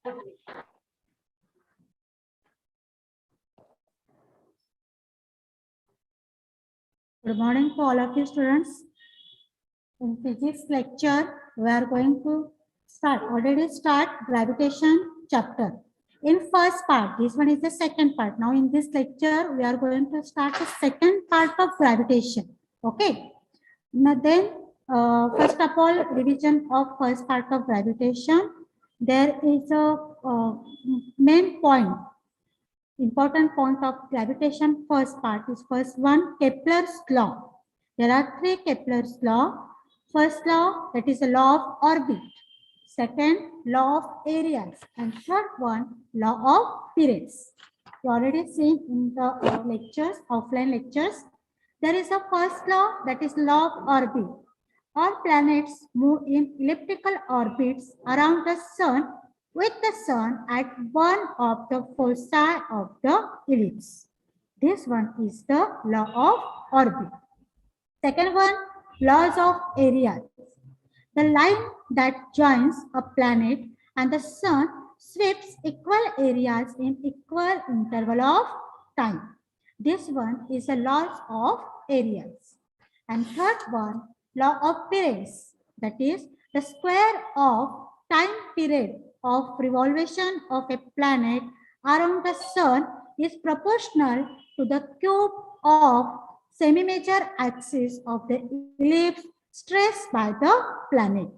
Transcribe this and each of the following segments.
Good morning to all of you students. In physics lecture, we are going to already start gravitation chapter. In first part, this one is the second part. Now in this lecture, we are going to start the second part of gravitation. Okay. Now then, first of all, revision of first part of gravitation. There is a main point. Important point of gravitation first part is first one, Kepler's law. There are three Kepler's law. First law, that is the law of orbit. Second, law of areas. And third one, law of periods. You already seen in the lectures, offline lectures. There is a first law, that is law of orbit. All planets move in elliptical orbits around the sun, with the sun at one of the foci of the ellipse. This one is the law of orbit. Second one, laws of areas. The line that joins a planet and the sun sweeps equal areas in equal interval of time. This one is the laws of areas. And third one, law of periods. That is, the square of time period of revolution of a planet around the sun is proportional to the cube of semi-major axis of the ellipse stressed by the planet.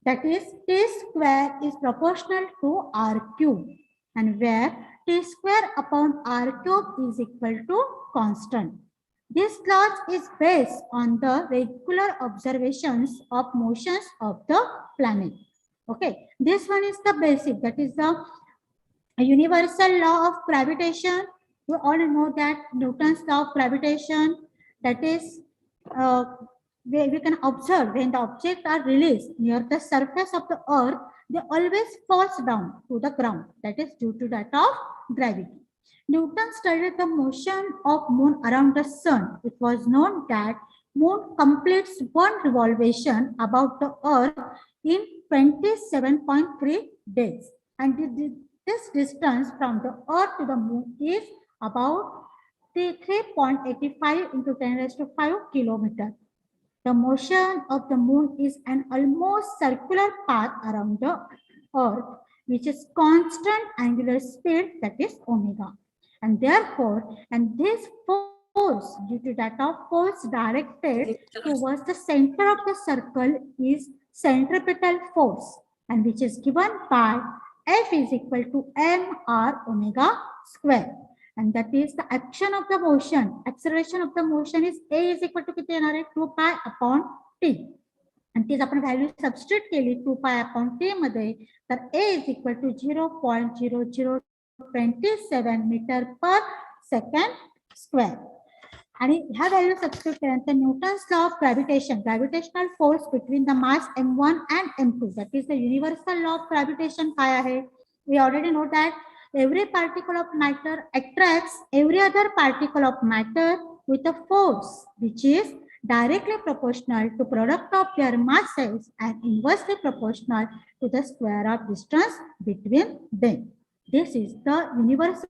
That is, t square is proportional to r cube, and where t square upon r cube is equal to constant. This law is based on the regular observations of motions of the planet. Okay, this one is the basic, that is the universal law of gravitation. We all know that Newton's law of gravitation, that is we can observe when the objects are released near the surface of the earth, they always falls down to the ground. That is due to that of gravity. Newton studied the motion of moon around the sun. It was known that moon completes one revolution about the earth in 27.3 days. And this distance from the earth to the moon is about 3.85 into 10 raised to 5 kilometers. The motion of the moon is an almost circular path around the earth, which is constant angular speed, that is omega. And therefore, and this force, due to that of force directed towards the center of the circle, is centripetal force, and which is given by F is equal to mr omega square. And that is the action of the motion. Acceleration of the motion is A is equal to 2 pi upon t. And this आपण value substitute केली 2 pi upon t मध्ये, तर A is equal to 0.0027 meter per second square. आणि ह्या value substitute केल्यानंतर Newton's law of gravitation, gravitational force between the mass m1 and m2, that is the universal law of gravitation काय आहे? We already know that every particle of matter attracts every other particle of matter with a force which is directly proportional to product of their masses and inversely proportional to the square of distance between them. This is the universal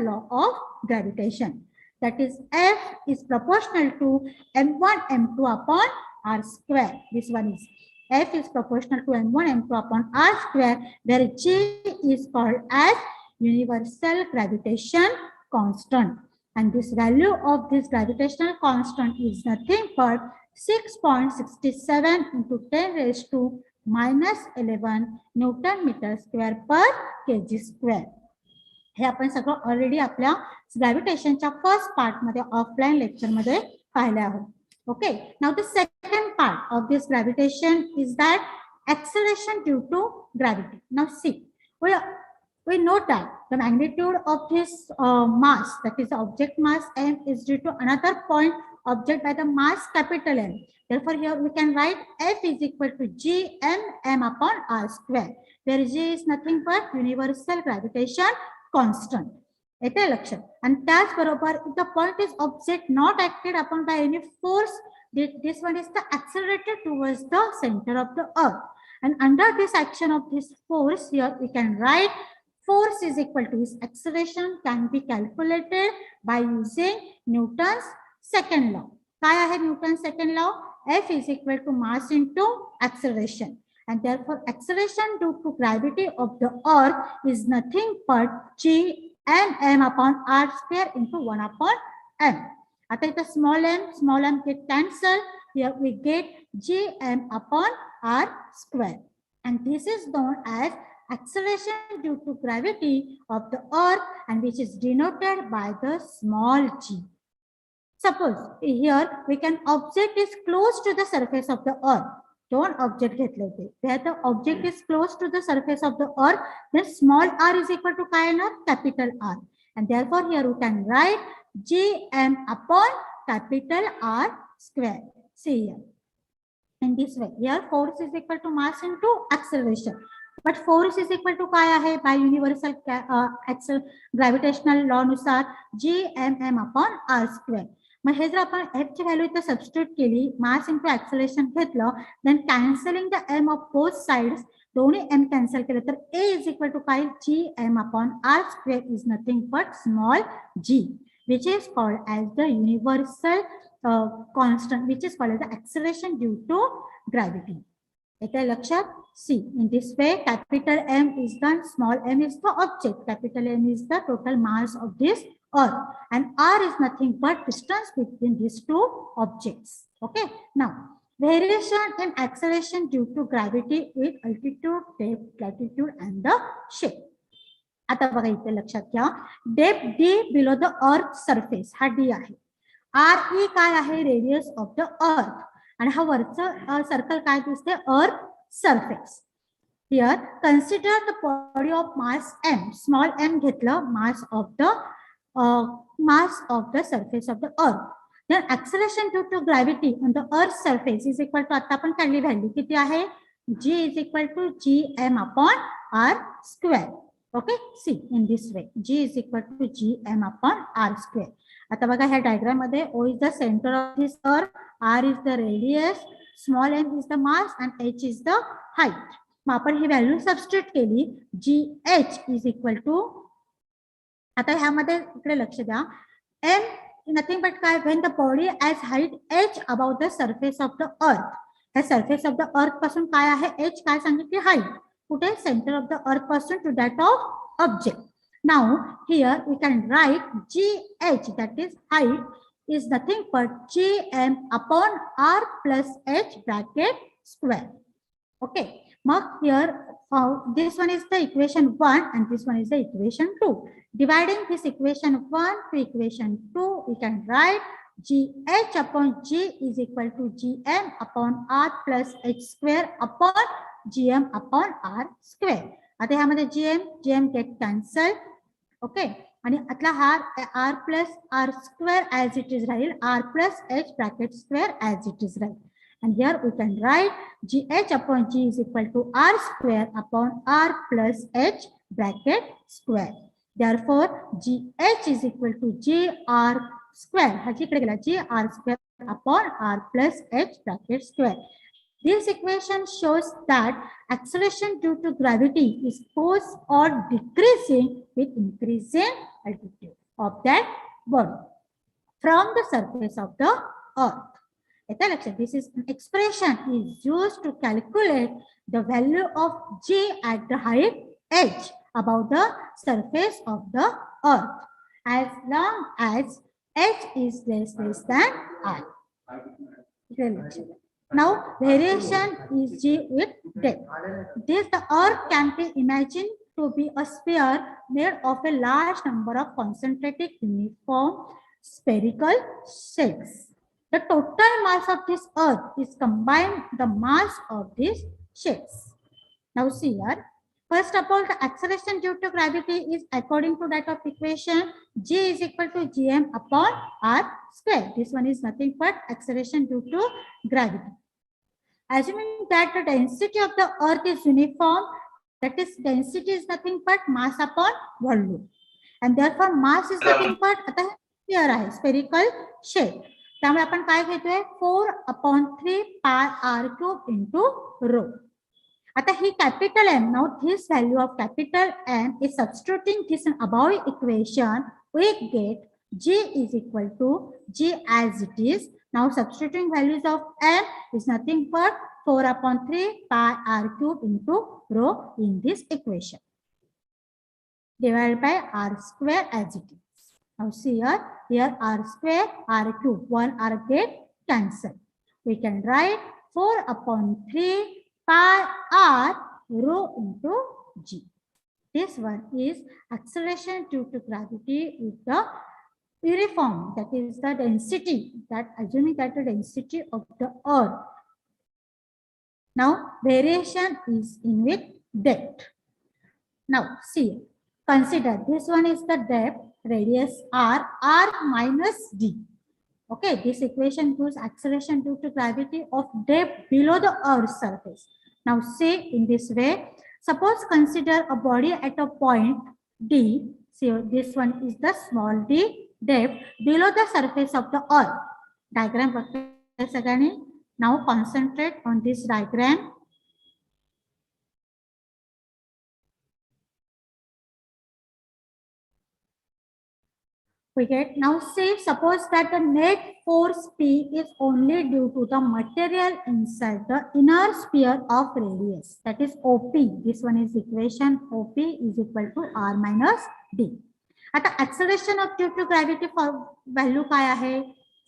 law of gravitation. That is, F is proportional to m1 m2 upon r square. This one is F is proportional to m1 m2 upon r square, where G is called as universal gravitation constant. And this value of this gravitational constant is nothing but 6.67 into 10 raised to minus 11 Newton meter square per kg square. हे आपण सगळं already आपल्या ग्रॅव्हिटेशनच्या first part मध्ये offline lecture मध्ये पाहिले आहोत. Okay, now the second part of this gravitation is that acceleration due to gravity. Now see, we know that the magnitude of this mass, that is the object mass m, is due to another point object by the mass capital M. Therefore, here we can write F is equal to G m upon r square, where G is nothing but universal gravitation constant. येते लक्षात. आणि त्याचबरोबर if the point is object not acted upon by any force, this one is the accelerated towards the center of the earth. And under this action of this force, here we can write force is equal to its acceleration can be calculated by using Newton's second law. काय आहे Newton's second law? F is equal to mass into acceleration. And therefore, acceleration due to gravity of the earth is nothing but G(m) upon r square into 1 upon m. आता इथं small m get cancelled. Here we get Gm upon r square. And this is known as acceleration due to gravity of the earth, and which is denoted by the small g. Suppose here we can object is close to the surface of the earth. Don't object घेतले होते. Where the object is close to the surface of the earth, then small r is equal to काय येणार? Capital R. And therefore here we can write Gm upon capital R square. See here. In this way, here force is equal to mass into acceleration. But force is equal to काय आहे? By universal gravitational law नुसार Gmm upon r square. मग हे जर आपण f ची value इथे substitute केली, mass into acceleration घेतलं, then cancelling the m of both sides, दोन्ही m कॅन्सल केले तर a इज इक्वल टू काय? Gm upon r square is nothing but small g, which is called as the universal constant, which is called as the acceleration due to gravity. येते लक्षात? See, in this way, capital M is the small m is the object, capital M is the total mass of this earth, and r is nothing but distance between these two objects. Okay, now variation in acceleration due to gravity with altitude, depth, latitude and the shape. आता बघा इथे लक्षात घ्या, depth d below the earth surface हा d आहे, re काय आहे? Radius of the अर्थ, आणि हा वरचं सर्कल काय दिसते? Earth surface. Here consider the body of mass m, small m घेतलं, mass of the surface of the earth. Then acceleration due to gravity on the earth's surface is equal to, आता आपण काढली value किती आहे? G is equal to Gm upon r square. Okay, see in this way, G is equal to Gm upon r square. आता बघा ह्या diagram मध्ये O is the center of this earth, R is the radius, small m is the mass and h is the height. मग आपण ही value substitute केली, Gh is equal to, आता ह्यामध्ये इकडे लक्ष द्या, m नथिंग बट काय? When the body as height h about the surface of the अर्थ. ह्या surface of the earth पासून काय आहे? h काय सांगितली? हाईट. कुठे? सेंटर ऑफ द अर्थ पासून to that of object. Now here we can write Gh, that is height, is nothing but Gm upon r plus h bracket square. Okay, मग here this one is the equation 1 and this one is the equation 2. Dividing this equation 1 to equation 2, we can write Gh upon G is equal to Gm upon r plus h square upon Gm upon r square. आता ह्यामध्ये Gm get cancelled. Okay, आणि आतला हा r plus r square as it is Raheel, r plus h bracket square as it is Raheel. And here we can write Gh upon G is equal to r square upon r plus h bracket square. Therefore, Gh is equal to Gr square. हा जिकडे गेला, Gr square upon r plus h bracket square. This equation shows that acceleration due to gravity is force or decreasing with increasing altitude of that body from the surface of the earth. This is an expression is used to calculate the value of G at the height h above the surface of the earth, as long as h is less than r. Now variation is G with depth. This the earth can be imagined to be a sphere made of a large number of concentric uniform spherical shells. The total mass of this earth is combined the mass of these shells. Now see here, first of all, the acceleration due to gravity is according to that of equation G is equal to Gm upon r square. This one is nothing but acceleration due to gravity. Assuming that the density of the earth is uniform, that is density is nothing but mass upon volume, and therefore mass is nothing but आता here आहे spherical shape. त्यामुळे आपण काय घेतोय 4/3 pi r cube into rho. आता ही capital M, now this value of capital M is substituting this in above equation, we get G is equal to G as it is. Now substituting values of M is nothing but 4 upon 3 pi r cube into rho in this equation, divided by r square as it is. Now see here r square, r cube, 1 r get cancelled. We can write 4 upon 3 pi r rho into g. This one is acceleration due to gravity with the uniform, that is the density, that assuming that the density of the earth. Now variation is in with depth. Now see, consider this one is the depth, radius r minus d. Okay, this equation gives acceleration due to gravity of depth below the Earth's surface. Now say in this way, suppose consider a body at a point D. See, this one is the small d, depth below the surface of the Earth. Diagram. Now concentrate on this diagram. We get, now say suppose that the net force P is only due to the material inside the inner sphere of radius, that is OP. This one is equation, OP is equal to R minus D. आता acceleration of due to gravity for value काय आहे?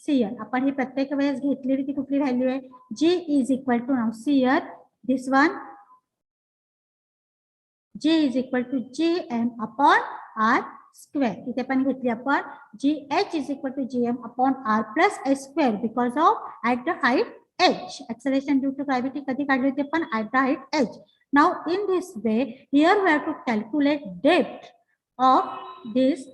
See here, आपण ही प्रत्येक वेळेस घेतलेली ती कुठली value आहे? G is equal to, now see here, this one, G is equal to Gm upon R square. इथे पण घेतली आपण GH is equal to Gm upon R plus S square because of at the height H. Acceleration due to gravity कधी काढली होती पण at the height H. Now in this way, here we have to calculate depth of this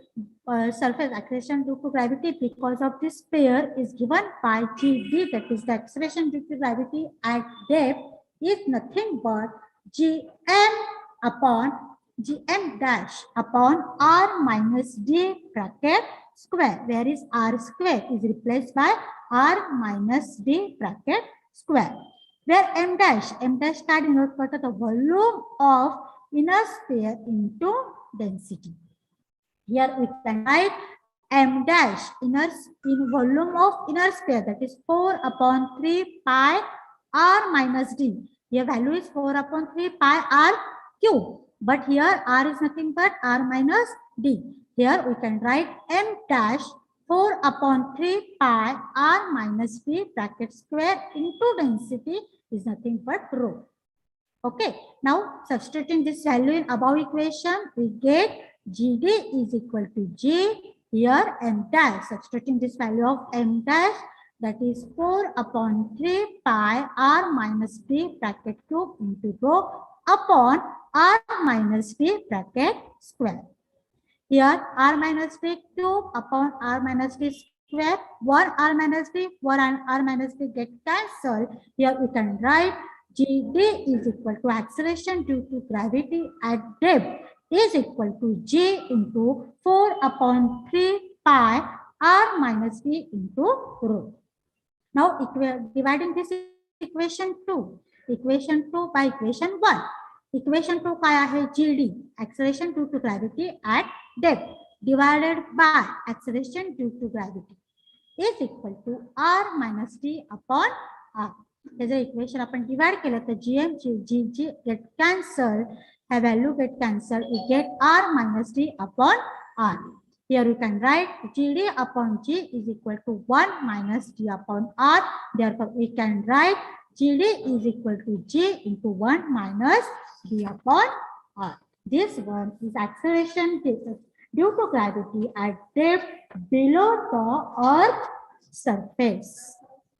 surface acceleration due to gravity because of this pair is given by Gd, that is the acceleration due to gravity at depth is nothing but Gm upon Gm dash upon R minus D bracket square, where is R square is replaced by R minus D bracket square, where M dash card denotes the volume of inner sphere into density. Here we can write M dash in volume of inner sphere, that is 4 upon 3 pi R minus D. Here value is 4 upon 3 pi R cube. But here R is nothing but R minus D. Here we can write M dash 4 upon 3 pi R minus D bracket square into density is nothing but rho. Okay. Now substituting this value in above equation, we get Gd is equal to G. Here M dash, substituting this value of M dash, that is 4 upon 3 pi R minus D bracket cube into rho upon R minus D bracket square. Here R minus D cube upon R minus D square, 1 R minus D, 1 R minus D get cancelled. Here we can write Gd is equal to acceleration due to gravity at depth is equal to G into 4 upon 3 pi R minus D into rho. Now dividing this equation 2 by equation 1. Equation 2 काय आहे? Gd, acceleration due to gravity at depth divided by acceleration due to gravity is equal to R minus D upon R. As an equation आपण divide केलं तर Gm, G get cancelled, a value get cancelled, we get R minus D upon R. Here we can write Gd upon G is equal to 1 minus D upon R. Therefore, we can write Gd is equal to G into 1 minus D upon R. This one is acceleration due to gravity at depth below the Earth surface.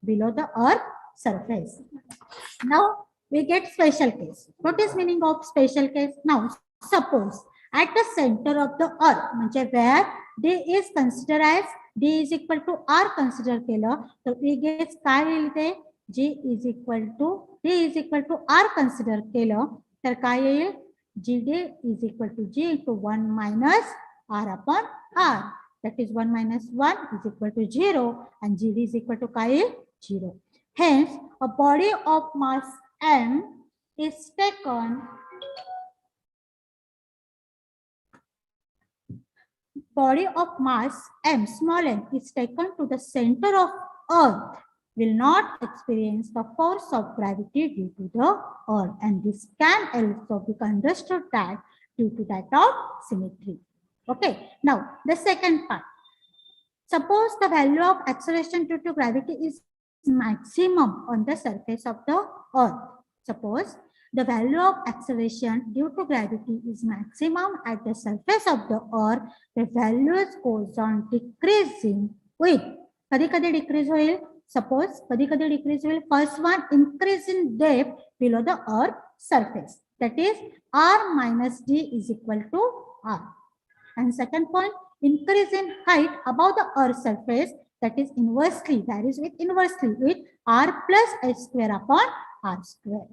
Below the Earth surface. Now we get special case. What is meaning of special case? Now suppose at the center of the Earth, where D is considered as D is equal to R consider केलं, so we get काय येईल ते G is equal to D is equal to R consider केलं तर काय येईल Gd is equal to G into 1 minus R upon R. That is 1 minus 1 is equal to 0 and Gd is equal to काय 0. Hence, a body of mass M is taken, body of mass m, small m, is taken to the center of Earth, will not experience the force of gravity due to the Earth, and this can also be understood that due to that of symmetry. Okay, now the second part. Suppose the value of acceleration due to gravity is maximum on the surface of the Earth. Suppose the value of acceleration due to gravity is maximum at the surface of the Earth, the values goes on decreasing with, कधी decrease होईल, suppose कधी decrease होईल, first one, increase in depth below the Earth surface, that is r minus d is equal to r. And second point, increase in height above the Earth's surface, that is inversely, varies with inversely with r plus h square upon r square.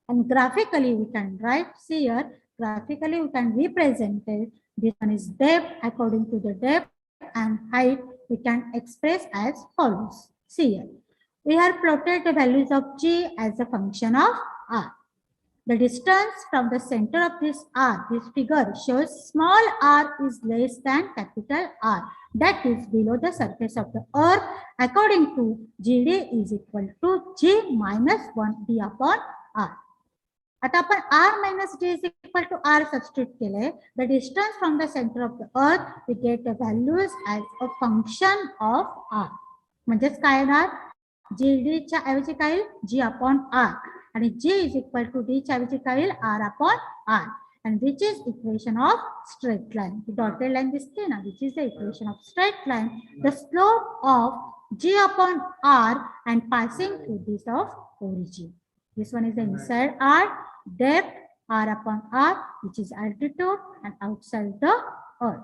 And graphically we can write, see here, graphically we can represent it. This one is depth, according to the depth and height we can express as follows. See here, we have plotted the values of g as a function of r. The distance from the center of this R, this figure shows small r is less than capital R, that is below the surface of the Earth, according to GD is equal to G minus 1D upon R. आता आपण R minus D is equal to R substitute केले. The distance from the center of the Earth, we get the values as a function of R. म्हणजेच काय येणार, GD च्या ऐवजी काय G upon R. And G is equal to D च्या काय R upon R, and which is equation of straight line. The dotted line दिसते ना, which is the equation of straight line. The slope of G upon R and passing through this of origin. This one is the inside R, depth R upon R, which is altitude, and outside the Earth.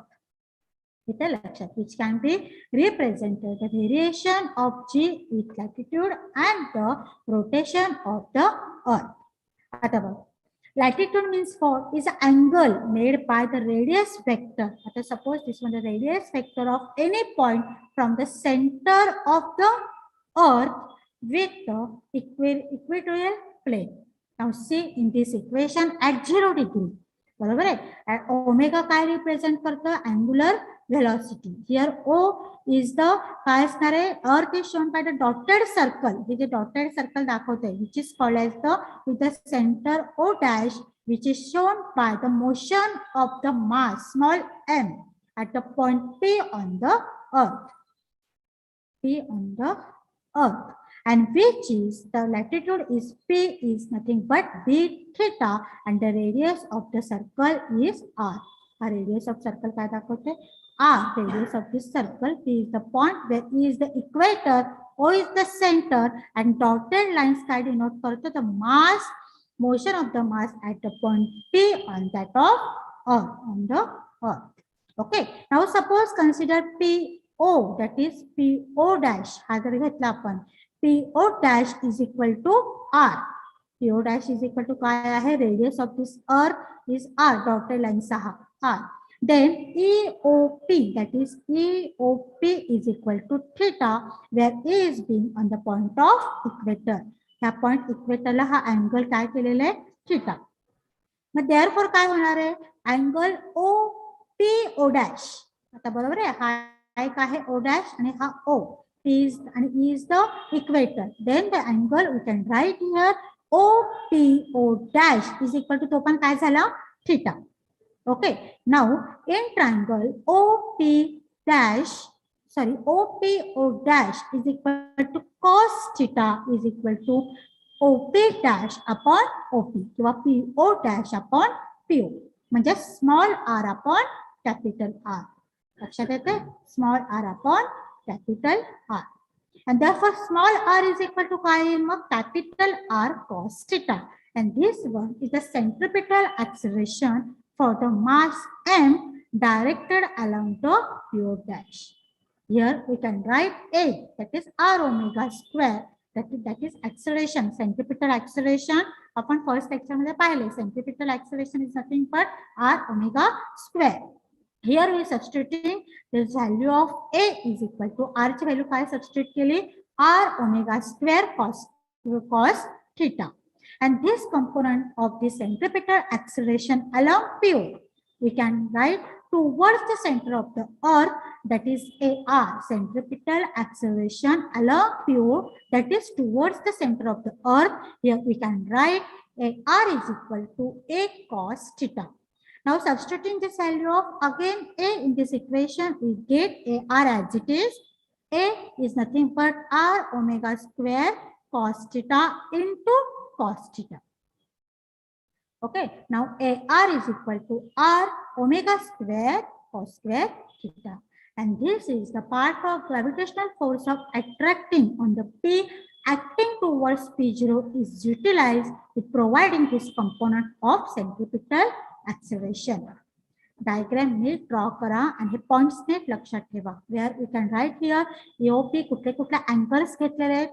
With a lecture, which can be represented the variation of G with latitude and the rotation of the Earth. Latitude means for is an angle made by the radius vector. Suppose this one the radius vector of any point from the center of the Earth with the equatorial plane. Now see in this equation at 0 degree. बरोबर आहे, omega काय represent करतं, angular velocity. Here O is the काय असणार आहे, Earth is shown by the dotted circle. Hey J dotted circle दाखवते, which is called as the with the center O dash, which is shown by the motion of the mass small m at the point P on the Earth. P on the Earth, and which is the latitude is P is nothing but b theta, and the radius of the circle is r. A radius of circle काय दाखवते, r. Radius of this circle, P is the point where E is the equator, O is the center, and dotted lines काय denote करतो the mass, motion of the mass at the point P on that of Earth, on the Earth. Okay, now suppose consider PO, that is PO dash. हा जर घेतला आपण, PO dash is equal to R. PO dash is equal to काय आहे, radius of this Earth is R, dotted line 6 R. Then EOP, that is EOP is equal to theta, where E is being on the point of equator. ह्या point equator ला हा angle काय केलेला आहे, theta. मग therefore काय होणार आहे, angle OPO dash. आता बरोबर आहे, हा एक आहे O dash आणि हा O. P is and E is the equator. Then the angle we can write here OPO dash is equal to तो पण काय झाला, theta. Okay, now in triangle OP dash, sorry, OPO dash is equal to cos theta is equal to OP dash upon OP किंवा PO dash upon PO, म्हणजे small r upon capital R. लक्षात येते, small r upon capital R. And therefore small r is equal to काय, मग capital R cos theta. And this one is the centripetal acceleration for the mass m directed along the PO dash. Here we can write A, that is r omega square, that is acceleration, centripetal acceleration. आपण first lecture मध्ये पाहिले, centripetal acceleration is nothing but r omega square. Here we substituting the value of A is equal to r ची value काय substitute केली, r omega square cos theta. And this component of the centripetal acceleration along PO, we can write towards the center of the earth, that is AR, centripetal acceleration along PO, that is towards the center of the earth. Here we can write AR is equal to A cos theta. Now substituting this value of again A in this equation, we get AR as it is. A is nothing but R omega square cos theta into cos theta. Okay, now AR is equal to R omega square cos square theta. And this is the part of gravitational force of attracting on the P acting towards P0 is utilized with providing this component of centripetal acceleration. Diagram me draw करा आणि हे points net लक्षात ठेवा. Where we can write here EOP कुठले कुठले angles घेतलेले आहेत.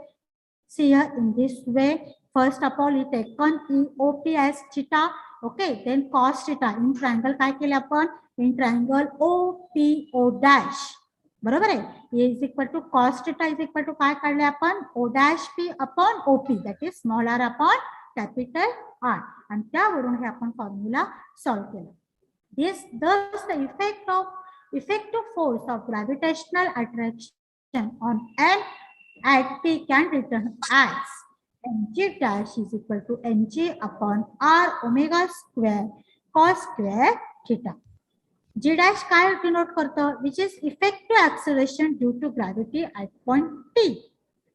See here in this way. First of all, we taken EOP as theta. Okay, then cos theta. In triangle काय केले आपण? In triangle OPO dash. बरोबर आहे. A is equal to cos theta is equal to काय काढले आपण? O dash P upon OP. That is small r upon capital R. आणि त्यावरून हे आपण फॉर्म्युला सॉल्व केला. Thus the effective force of gravitational attraction on N at P can written as mg dash is equal to mg upon r omega square cos square theta. G dash काय denote करतो, which is effective acceleration due to gravity at point P.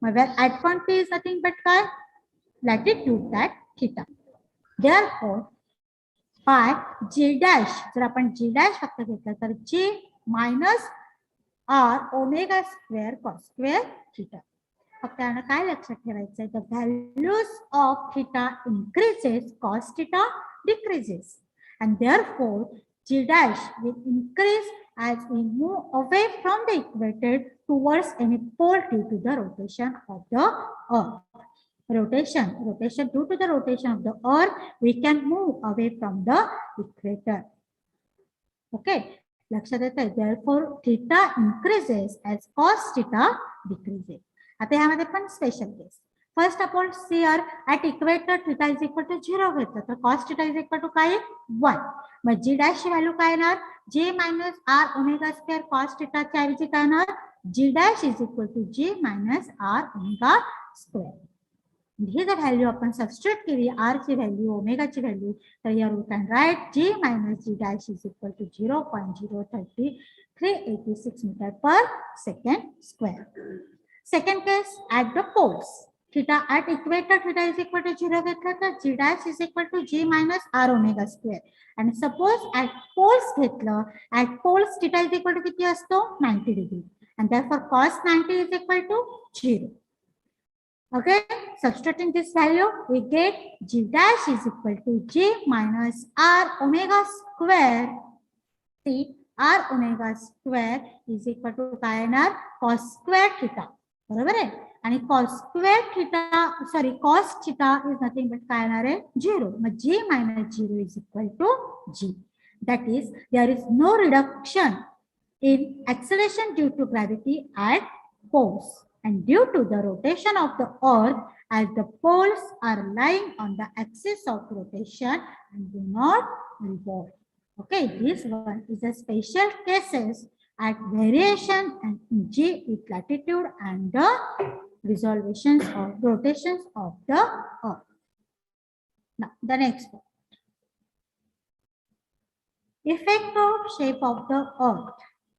Where at point P is nothing but काय? Latitude that theta. Therefore, by G dash, जर आपण G dash फक्त घेतलं तर G minus R omega square cos square theta. फक्त यानं काय लक्षात ठेवायचं आहे, the values of theta increases, cos theta decreases, and therefore G dash will increase as we move away from the equator towards any pole due to the rotation of the earth. Rotation due to the rotation of the earth, we can move away from the equator. Okay, लक्षात येतंय. Therefore theta increases as cos theta decreases. आता यामध्ये पण special case. First आपण here at equator theta is equal to 0 घेतलं तर cos theta is equal to काय 1. मग G dash ची व्हॅल्यू काय येणार? G minus R omega square cos theta च्या ऐवजी काय येणार? G dash is equal to G minus R omega square. ही जर व्हॅल्यू आपण सबस्टिट्यूट केली R ची व्हॅल्यू ओमेगा ची व्हॅल्यू तर here we can write G minus G dash is equal to 0.0386 meter per second square. Second case at the poles. Theta at equator theta is equal to 0 घेतलं तर G dash is equal to G minus R omega square. And suppose at poles घेतलं, at poles theta is equal to किती असतो? 90 degree. And therefore cos 90 is equal to 0. Okay, substituting this value, we get G dash is equal to G minus R omega square. See, R omega square is equal to काय येणार? Cos square theta. बरोबर आहे. आणि cos square theta, sorry, cos theta is nothing but काय येणार आहे? 0. मग G minus 0 is equal to G. That is, there is no reduction in acceleration due to gravity at poles. And due to the rotation of the earth, as the poles are lying on the axis of rotation and do not revolve. Okay, this one is a special cases at variation and G with latitude and the resolvations of rotations of the earth. Now, the next one. Effect of shape of the earth.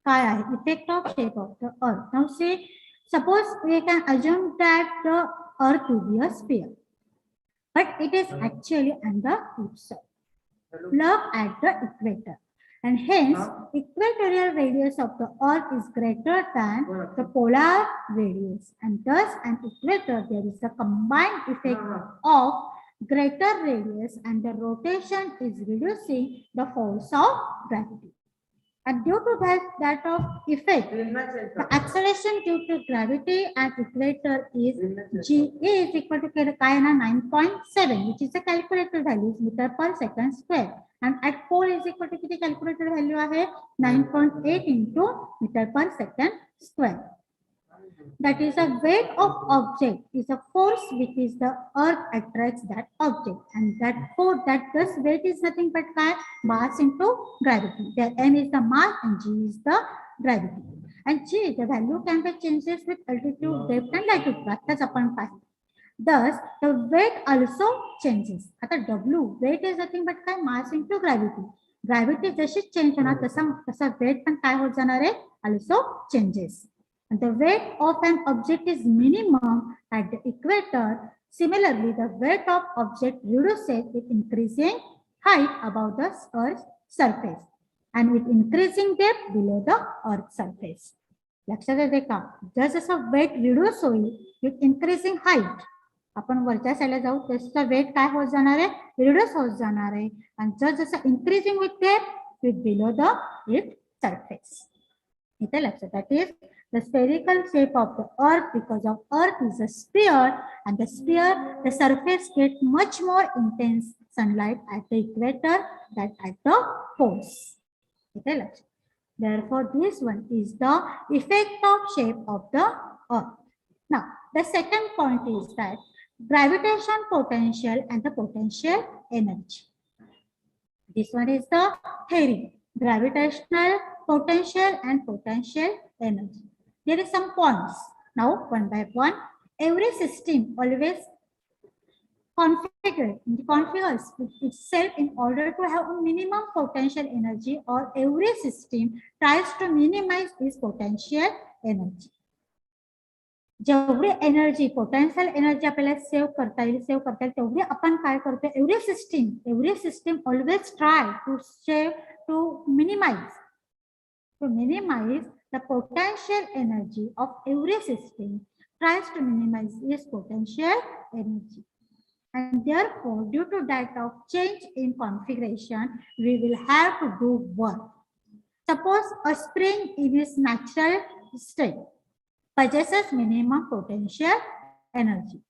काय आहे? Effect of shape of the earth. Now say, suppose we can assume that the earth will be a sphere, but it is actually on the ellipse, plug at the equator, and hence equatorial radius of the earth is greater than the polar radius, and thus an equator there is a combined effect of greater radius and the rotation is reducing the force of gravity. And due to that of effect, the acceleration due to gravity at equator is G is equal to 9.7, which is the calculated value meter per second square. And at pole is equal to the calculated value है 9.8 into meter per second square. That is a weight of object is a force which is the earth attracts that object, and that force, that this weight is nothing but mass into gravity. There M is the mass and G is the gravity. And G, the value can be changes with altitude, depth and latitude. That's upon path. Thus, the weight also changes. आता W, weight is nothing but mass into gravity. Gravity जशी change होणार तसा weight पण काय होत जाणार आहे, also changes. And the weight of an object is minimum at the equator. Similarly, the weight of object reduces with increasing height above the Earth's surface and with increasing depth below the Earth's surface. लक्षात येते का? जसं weight reduce होईल with increasing height, आपण वरच्या साईडला जाऊ तसं वेट काय होत जाणार आहे, रिड्यूस होत जाणार आहे. आणि जसं increasing with depth with below the it surface. इथे लक्षात, that is the spherical shape of the earth, because of earth is a sphere, and the sphere, the surface gets much more intense sunlight at the equator than at the poles. Therefore, this one is the effect of shape of the earth. Now, the second point is that gravitation potential and the potential energy. This one is the theory, gravitational potential and potential energy. There is some points. Now, one by one, every system always configures itself in order to have a minimum potential energy, or every system tries to minimize its potential energy. जेवढी energy potential energy आपल्याला save करता येईल तेवढी आपण काय करतो, every system always try to minimize the potential energy of every system, tries to minimize its potential energy. And therefore, due to that of change in configuration, we will have to do work. Suppose a spring in its natural state possesses minimum potential energy.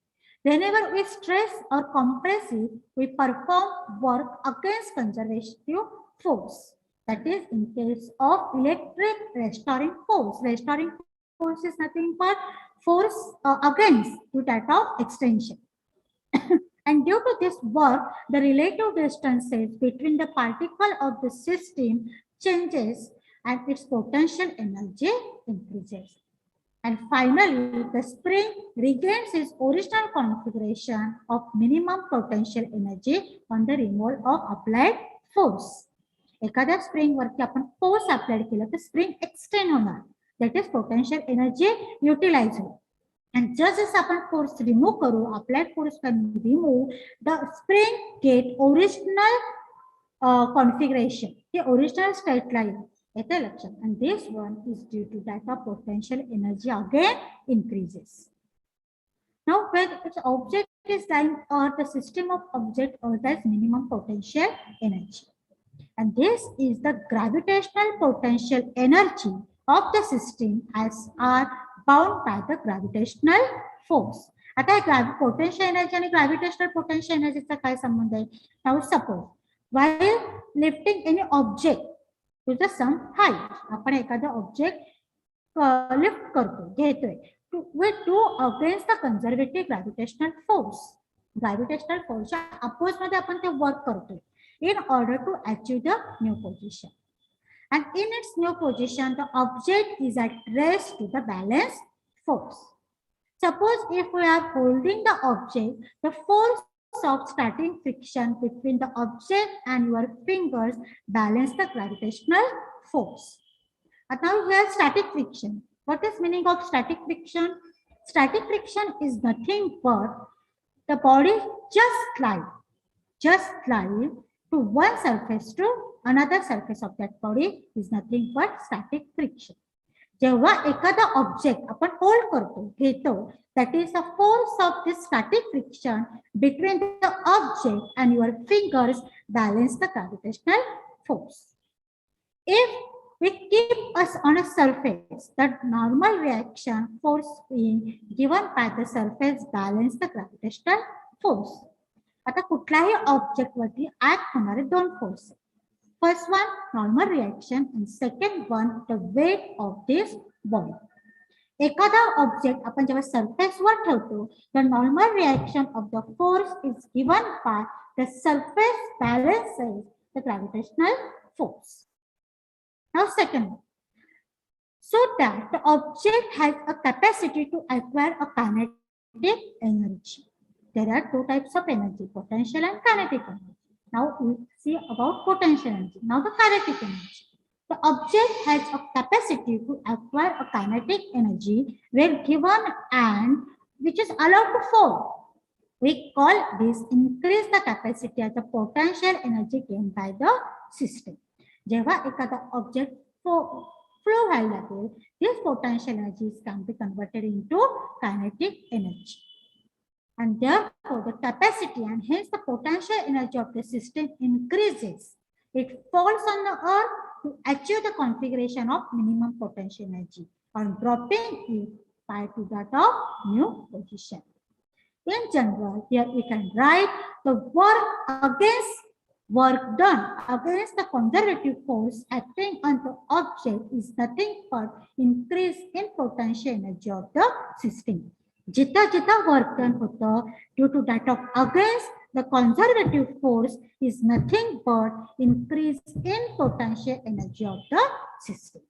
Whenever we stress or compress it, we perform work against conservative force. That is, in case of electric restoring force. Restoring force is nothing but force against to that of extension. And due to this work, the relative distances between the particle of the system changes and its potential energy increases. And finally, the spring regains its original configuration of minimum potential energy on the removal of applied force. एखाद्या spring वरती आपण force apply केला तर spring extend होणार, that is potential energy utilize होईल. आणि जसं आपण फोर्स रिमूव्ह करू, applied force can remove the spring get original configuration, ते ओरिजिनल स्टेटला येईल. येते लक्षात. आणि this one is due to that of potential energy again increases. Now, when its object is lying or the system of object or has minimum potential energy. And this is the gravitational potential energy of the system as are bound by the gravitational force. आता potential energy आणि gravitational potential energy चा काय संबंध आहे? Now suppose while lifting any object to the some height, आपण एखादा object lift करतो, घेतोय, we do against the conservative gravitational force. Gravitational force च्या अपोज मध्ये आपण ते वर्क करतोय in order to achieve the new position. And in its new position, the object is at rest to the balance force. Suppose if we are holding the object, the force of starting friction between the object and your fingers balance the gravitational force. And now here static friction. What is meaning of static friction? Static friction is nothing but the body just slide to one surface to another surface of that body is nothing but static friction. जेव्हा एखादा object आपण hold करतो, घेतो, that is the force of this static friction between the object and your fingers balance the gravitational force. If we keep us on a surface, that normal reaction force being given by the surface balance the gravitational force. आता कुठल्याही object वरती act होणारे दोन force, first one normal reaction and second one the weight of this body. एखादा object आपण जेव्हा सरफेसवर ठेवतो, the normal reaction of the force is given by the surface balances the gravitational force. Now second one. So that the object has a capacity to acquire a kinetic energy. There are two types of energy, potential and kinetic energy. Now we see about potential energy. Now the kinetic energy. The object has a capacity to acquire a kinetic energy where given and which is allowed to fall. We call this increase the capacity as the potential energy gained by the system. जेव्हा एखादा object flow व्हायला लागेल, this potential energies can be converted into kinetic energy. And therefore, the capacity and hence the potential energy of the system increases. It falls on the earth to achieve the configuration of minimum potential energy and dropping it by to that of new position. In general, here we can write the work done against the conservative force acting on the object is nothing but increase in potential energy of the system. जिता जिता work done होतं due to that of against the conservative force is nothing but increase in potential energy of the system.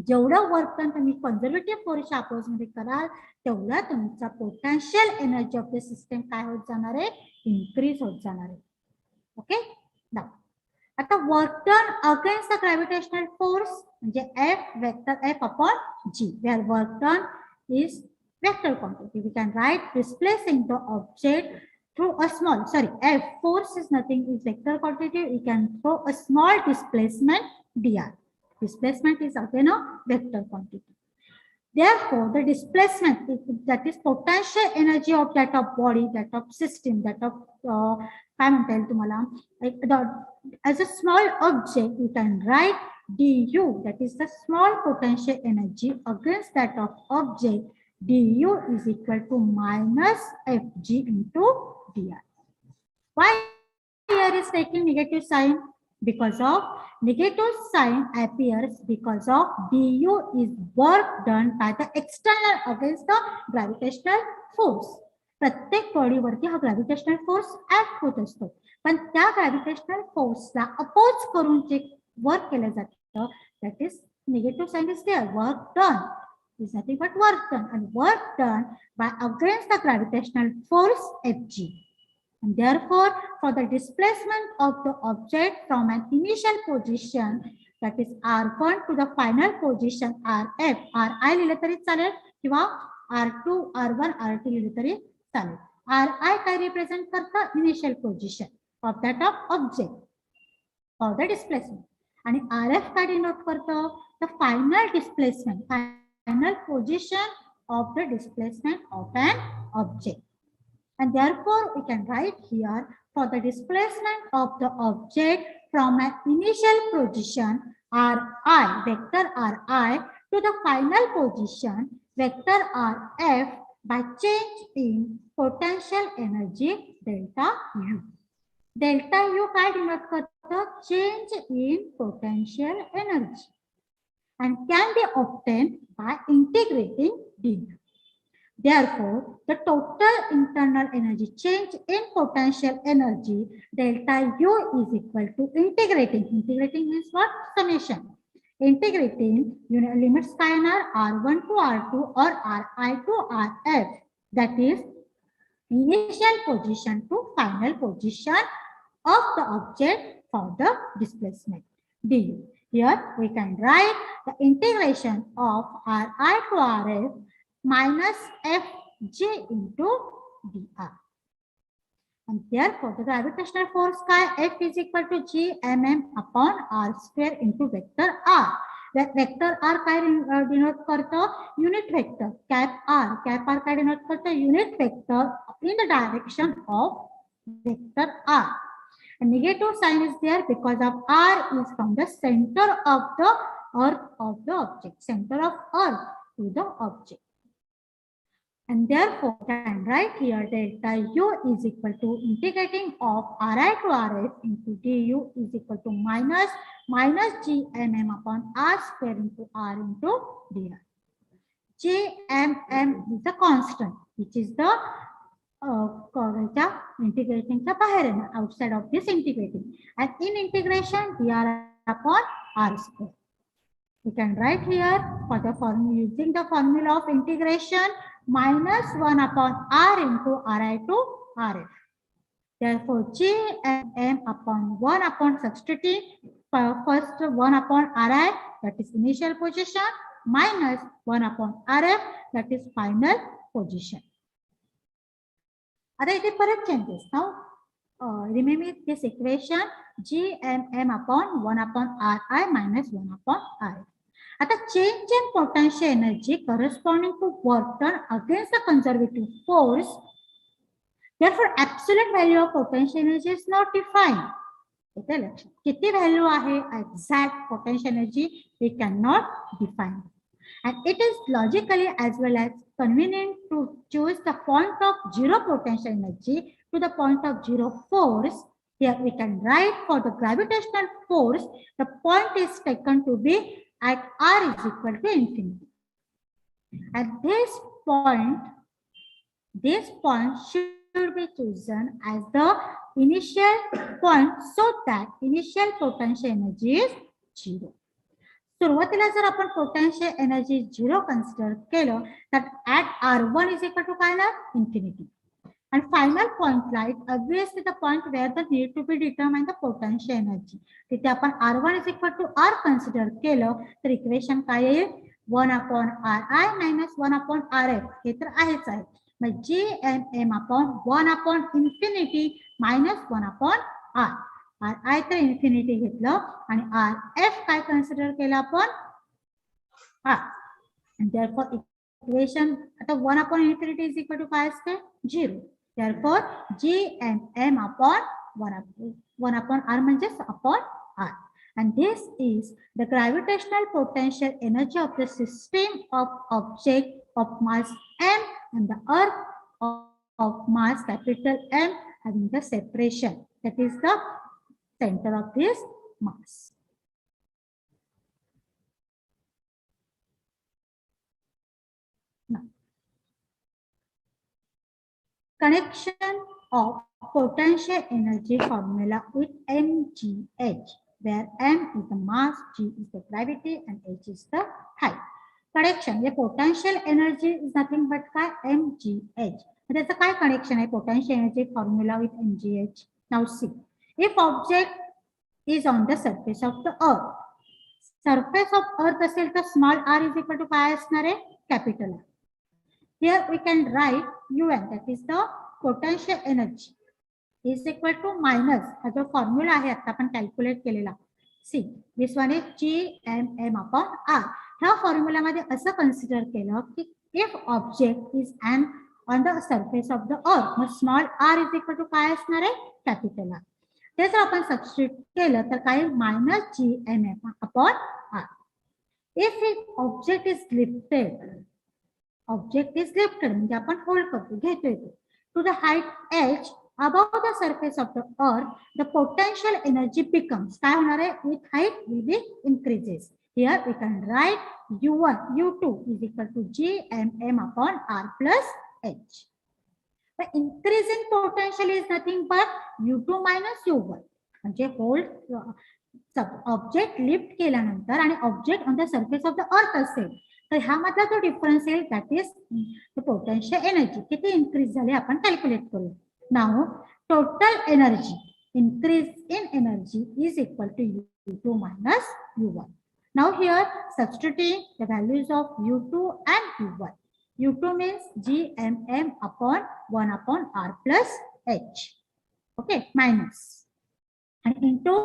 जेवढं work done तुम्ही conservative फोर्सच्या oppose मध्ये कराल तेवढा तुमचा potential energy of the system काय होत जाणार आहे, इन्क्रीज होत जाणार आहे. ओके, आता work done against the gravitational force म्हणजे F vector F upon g, where work done is vector quantity. We can write displacing the object through a small, F force is nothing, is vector quantity. We can throw a small displacement dr. Displacement is again a vector quantity. Therefore, the displacement that is potential energy of that of body, that of system, that of as a small object, you can write du, that is the small potential energy against that of object. Du is equal to minus Fg into dr. Why here is taking negative sign? Because of negative sign appears because of du is work done by the external against the gravitational force. प्रत्येक body वरती हा gravitational force act होत असतो, पण त्या gravitational फोर्सला oppose करून जे work केलं जातं that is negative sign is there. Work done is nothing but work done, and work done by against the gravitational force Fg. And therefore, for the displacement of the object from an initial position, that is R1 to the final position Rf, Ri लिहिलं तरी चालेल किंवा R2, R1, R2 लिहिलं तरी चालेल. Ri काय represent करतं, initial position of that of object for the displacement, आणि Rf काय डिनोट करतं, the final displacement, final position of the displacement of an object. And therefore we can write here for the displacement of the object from an initial position Ri, vector Ri, to the final position vector Rf by change in potential energy delta U. Delta U काय denote करतं, change in potential energy, and can be obtained by integrating du. Therefore, the total internal energy change in potential energy delta U is equal to integrating. Integrating means what? Summation. Integrating unit limits काय येणार, R1 to R2 or Ri to Rf, that is initial position to final position of the object for the displacement du. Here we can write the integration of Ri to Rf minus Fg into dr. And therefore the gravitational force F is equal to G mm upon R square into vector R. That vector R काय denote करतो, unit vector. Cap R काय denote करतो, unit vector in the direction of vector R. A negative sign is there because of R is from the center of the earth of the object, center of earth to the object. And therefore, I can write here delta U is equal to integrating of Ri to Rf into du is equal to minus G mm upon R square into R into dr. is the constant, which is the integrating the outside of this integrating, and in integration dr upon r square. We can write here for the formula using the formula of integration minus 1 upon r into ri to rf. Therefore, J and M upon 1 upon substituting first 1 upon Ri, that is initial position, minus 1 upon Rf, that is final position. Are there further changes? Now, remember this equation G and M upon 1 upon Ri minus 1 upon Rf. At the change in potential energy corresponding to work done against the conservative force. Therefore, absolute value of potential energy is not defined. Kitty value ahe exact potential energy we cannot define. And it is logically as well as convenient to choose the point of zero potential energy to the point of zero force. Here we can write for the gravitational force, the point is taken to be at r is equal to infinity. At this point should be chosen as the initial point so that initial potential energy is 0. सुरुवातीला जर आपण potential energy 0 consider केलं that at r1 is equal to काय ना infinity. And final point light obviously the point where the need to be determined the potential energy. तिथे आपण r1 is equal to r consider केलं तर equation काय येईल 1 upon ri minus 1 upon rf हे तर आहेच आहे. मग G and M upon 1 upon infinity minus 1 upon R. I तर infinity घेतलं आणि RF काय consider केलं आपण R. And therefore equation आता 1 upon infinity is equal to काय असते 0. Therefore G and M upon 1 upon R म्हणजेच upon R. And this is the gravitational potential energy of the system of object of mass M and the earth of mass capital M having the separation. That is the center of this mass. Now, connection of potential energy formula with mgh, where m is the mass, g is the gravity, and h is the height. Connection, the potential energy is nothing but mgh. That's the connection, a potential energy formula with mgh. Now see, if object is on the surface of the earth, surface of earth असेल तर small r is equal to काय असणार आहे capital R. Here we can write un, that is the potential energy is equal to minus हा जो formula आहे आता आपण कॅल्क्युलेट केलेला. See this one is gm upon r. ह्या फॉर्म्युला मध्ये असं कन्सिडर केलं की if object is an on the surface of the earth मग small r is equal to काय असणार आहे कॅपिटल R. ते जर आपण सबस्टिट्यूट केलं तर काय minus gm upon r. If object is lifted म्हणजे आपण होल्ड करतो घेतोय to the height h above the surface of the earth, the potential energy becomes काय होणार आहे with height will be increases. Here we can write u1 u2 is equal to gmm upon r plus h. The increase in potential is nothing but u2 minus u1. म्हणजे hold object lift केल्यानंतर आणि object on the surface of the अर्थ असेल तर ह्यामधला जो difference आहे that is the potential energy. किती increase झाले आपण कॅल्क्युलेट करू. Now total energy increase in energy is equal to u2 minus u1. Now here substituting the values of u2 and u1. u2 means gmm upon 1 upon r plus h. Okay, minus and into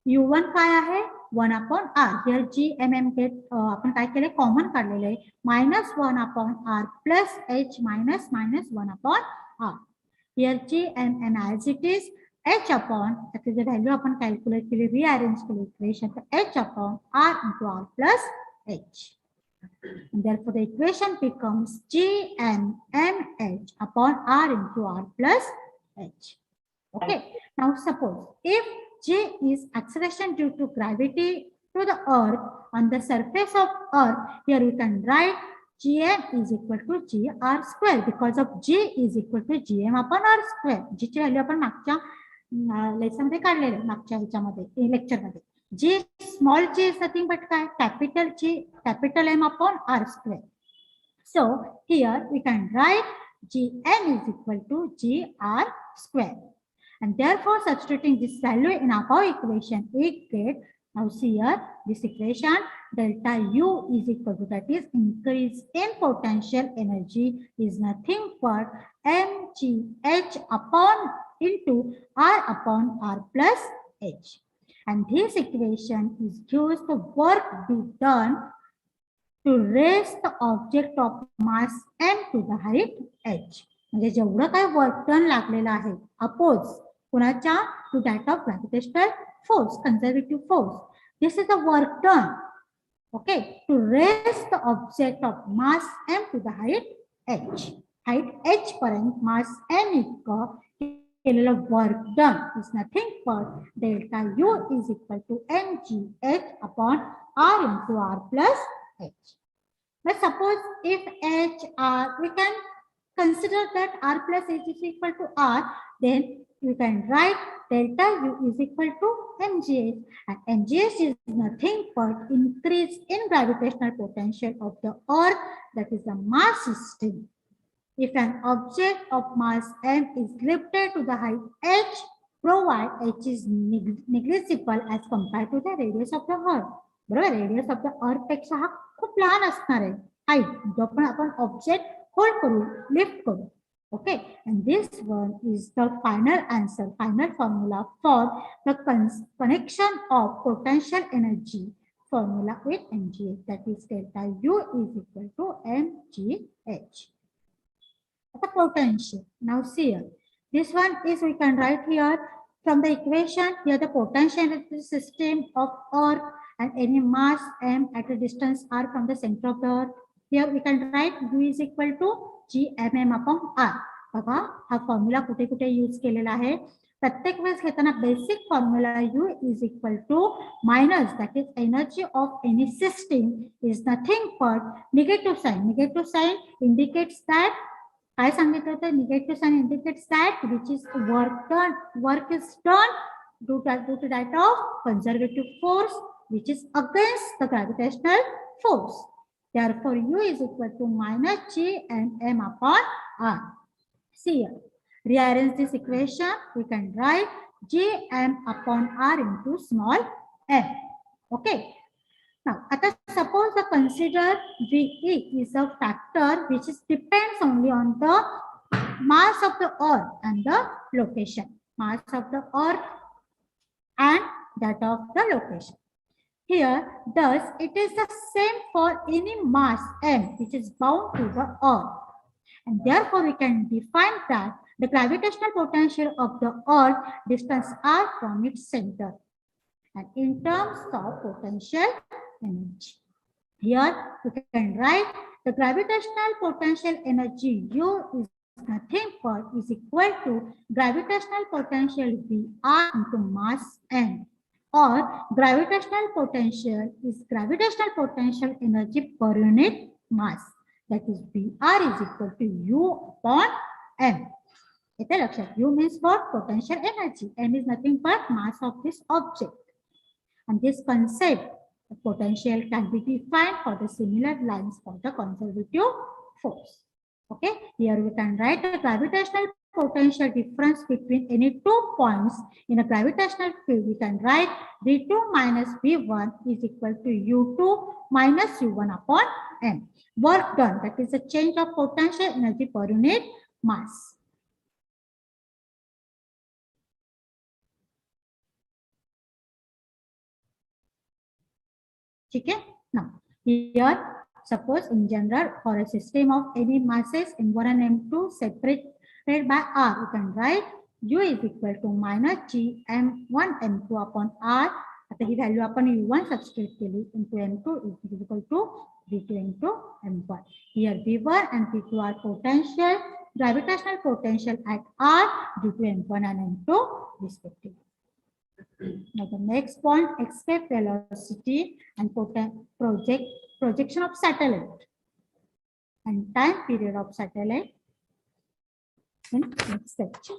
u1 काय आहे 1 upon r. Here gmm get आपण काय केले common काढलेले आहे minus 1 upon r plus h minus minus 1 upon r. Here gmm as it is h upon that is the value upon calculate केली rearrange केली equation h upon r into r plus h. And therefore the equation becomes gmm upon r into r plus h. Okay. Now suppose if J is acceleration due to gravity to the earth on the surface of earth, here we can write Gm is equal to Gr square because of G is equal to Gm upon R square. G ची value आपण मागच्या lesson मध्ये काढलेले, मागच्या ह्याच्यामध्ये lecture मध्ये. G small g is nothing but काय capital G capital M upon R square. So here we can write Gm is equal to Gr square. And therefore, substituting this value in our equation, we get, now see here, this equation, delta U is equal to, that is increase in potential energy is nothing but mgh upon into R upon R plus H. And this equation is used the work be done to raise the object of mass m to the height h. म्हणजे जेवढं काय work done लागलेलं आहे oppose कुणाच्या to that of gravitational force, conservative force. This is the work done, okay, to raise the object of mass m to the height h. Height h पर्यंत mass m इतकं केलेलं work done is nothing but delta u is equal to mgh upon r into r plus h. But suppose if h r, we can consider that r plus h is equal to r, then you can write delta u is equal to mgh, and mgh is nothing but increase in gravitational potential of the earth, that is the mass system. If an object of mass m is lifted to the height h, provide h is negligible as compared to the radius of the earth. बरोबर, radius of the अर्थ पेक्षा हा खूप लहान असणार आहे height, जो पण आपण ऑब्जेक्ट होल्ड करू, लिफ्ट करू. Okay, and this one is the final answer, final formula for the connection of potential energy formula with mgh, that is delta u is equal to mgh. The potential, now see here, this one is, we can write here from the equation, here the potential energy system of earth and any mass m at a distance r from the center of the earth. Here we can write u is equal to gmm upon r. बघा हा formula कुठे कुठे use केलेला आहे. प्रत्येक वेळेस घेताना basic formula u is equal to minus, that is energy of any system is nothing but negative sign. Negative sign indicates that, काय सांगितलं होतं, negative sign indicates that which is work done, work is done due to that of conservative force which is against the gravitational force. Therefore, u is equal to minus g and m upon r. See here, rearrange this equation. We can write g m upon r into small m. Okay. Now, suppose the consider ve is a factor which is depends only on the mass of the earth and the location. Mass of the earth and that of the location. Here, thus, it is the same for any mass m which is bound to the earth. And therefore, we can define that the gravitational potential of the earth distance r from its center. And in terms of potential energy, here we can write the gravitational potential energy u is nothing but is equal to gravitational potential Vr into mass m, or gravitational potential is gravitational potential energy per unit mass, that is Vr is equal to u upon m. इथे लक्षात, u means what? Potential energy. M is nothing but mass of this object. And this concept of potential can be defined for the similar lines for the conservative force. Okay, here we can write the gravitational potential difference between any 2 points in a gravitational field. We can write V2 minus V1 is equal to U2 minus U1 upon M. Work done, that is a change of potential energy per unit mass. Okay, now here, suppose in general for a system of any masses M1 and M2 separated by r, you can write u is equal to minus g m1 m2 upon r. आता ही value आपण u1 substitute केली, into m2 is equal to v2 into m1. Here v1 and v2 are potential, gravitational potential at r due to m1 and m2 respectively. Now the next point, escape velocity and projection of satellite and time period of satellite in next section.